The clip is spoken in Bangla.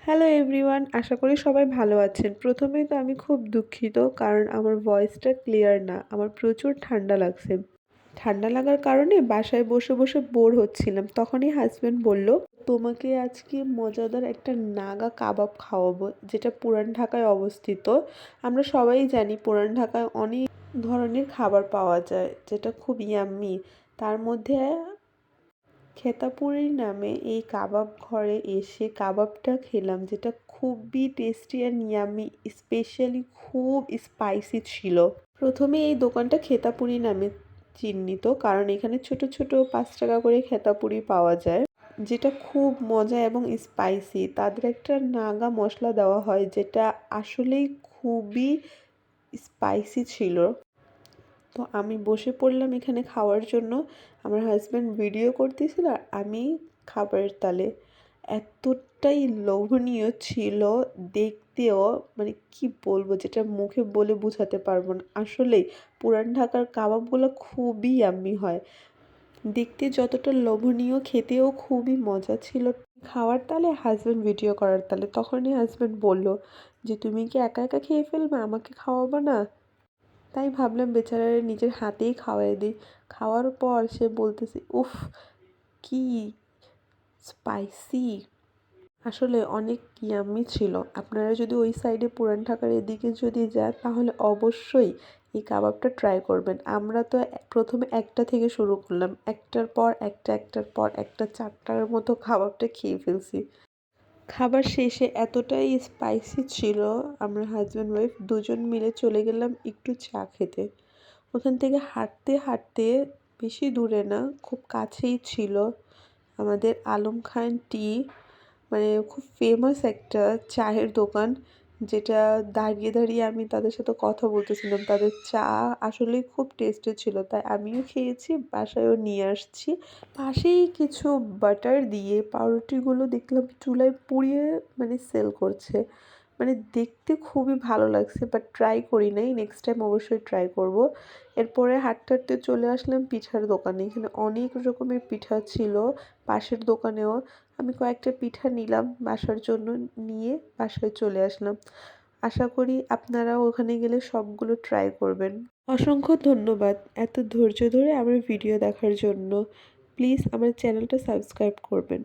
হ্যালো এভরিওয়ান, আশা করি সবাই ভালো আছেন। প্রথমেই তো আমি খুব দুঃখিত কারণ আমার ভয়েসটা ক্লিয়ার না। আমার প্রচুর ঠান্ডা লাগছে। ঠান্ডা লাগার কারণে বাসায় বসে, বসে বোর হচ্ছিলাম। তখনই হাসব্যান্ড বলল, "তোমাকে আজকে মজাদার একটা নাগা কাবাব খাওয়াবো, যেটা পুরান ঢাকায় অবস্থিত।" আমরা সবাই জানি পুরান ঢাকায় অনেক ধরনের খাবার পাওয়া যায়, যেটা খুব ইয়াম্মি। তার মধ্যে খেতাপুরি নামে এই কাবাব ঘরে এসে কাবাবটা খেলাম, যেটা খুবই টেস্টি অ্যান্ড ইয়াম্মি, স্পেশালি খুব স্পাইসি ছিল। প্রথমে এই দোকানটা খেতাপুরি নামে চিহ্নিত কারণ এখানে ছোট ছোট 5 টাকা করে খেতাপুরি পাওয়া যায়, যেটা খুব মজা এবং স্পাইসি। তাদের একটা নাগা মশলা দেওয়া হয়, যেটা আসলেই খুবই স্পাইসি ছিল। তো আমি বসে পড়লাম এখানে খাওয়ার জন্য। আমার হাসব্যান্ড ভিডিও করতেছিল আর আমি খাবারের তালে। এতটাই লোভনীয় ছিল দেখতেও, মানে কি বলবো, যেটা মুখে বলে বোঝাতে পারবো না। আসলেই পুরান ঢাকার কাবাবগুলো খুবই ইয়াম্মি হয়। দেখতে যতটা লোভনীয়, খেতেও খুবই মজা ছিল। খাওয়ার তালে হাসব্যান্ড ভিডিও করার তালে। তখনই হাসব্যান্ড বলল যে, "তুমি কি একা একা খেয়ে ফেলবে? আমাকে খাওয়াবা না?" তাই ভাবলাম বেচারারে নিজের হাতেই খাওয়াই দিই। খাওয়ার পর সে বলতেছে, "উফ! কি স্পাইসি!" আসলে অনেক ইয়াম্মি ছিল। আপনারা যদি ওই সাইডে পুরান ঢাকার এদিকে যদি যান তাহলে অবশ্যই এই কাবাবটা ট্রাই করবেন। আমরা তো প্রথমে একটা থেকে শুরু করলাম। একটার পর একটা, একটার পর একটা ৪ টার মতো কাবাবটা খেয়ে ফেলছি। খাবার শেষে এতটাই স্পাইসি ছিল, আমরা হাসব্যান্ড ওয়াইফ দুজন মিলে চলে গেলাম একটু চা খেতে। ওখান থেকে হাঁটতে হাঁটতে, বেশি দূরে না, খুব কাছেই ছিল আমাদের আলম খান টি, মানে খুব ফেমাস একটা চায়ের দোকান, যেটা দাঁড়িয়ে দাঁড়িয়ে আমি তাদের সাথে কথা বলতেছিলাম। তাদের চা আসলেই খুব টেস্টি ছিল, তাই আমিও খেয়েছি, বাসায়ও নিয়ে আসছি। পাশেই কিছু বাটার দিয়ে পাউরুটিগুলো দেখলাম চুলায় পুড়িয়ে মানে সেল করছে। মানে দেখতে খুবই ভালো লাগছে, বাট ট্রাই করি নাই। নেক্সট টাইম অবশ্যই ট্রাই করব। এরপরে হাঁটতে হাঁটতে চলে আসলাম পিঠার দোকানে। এখানে অনেক রকমের পিঠা ছিল। পাশের দোকানেও আমি কয়েকটা পিঠা নিলাম বাসার জন্য, নিয়ে বাসায় চলে আসলাম। আশা করি আপনারাও ওখানে গেলে সবগুলো ট্রাই করবেন। অসংখ্য ধন্যবাদ এত ধৈর্য ধরে আমার ভিডিও দেখার জন্য। প্লিজ আমার চ্যানেলটা সাবস্ক্রাইব করবেন।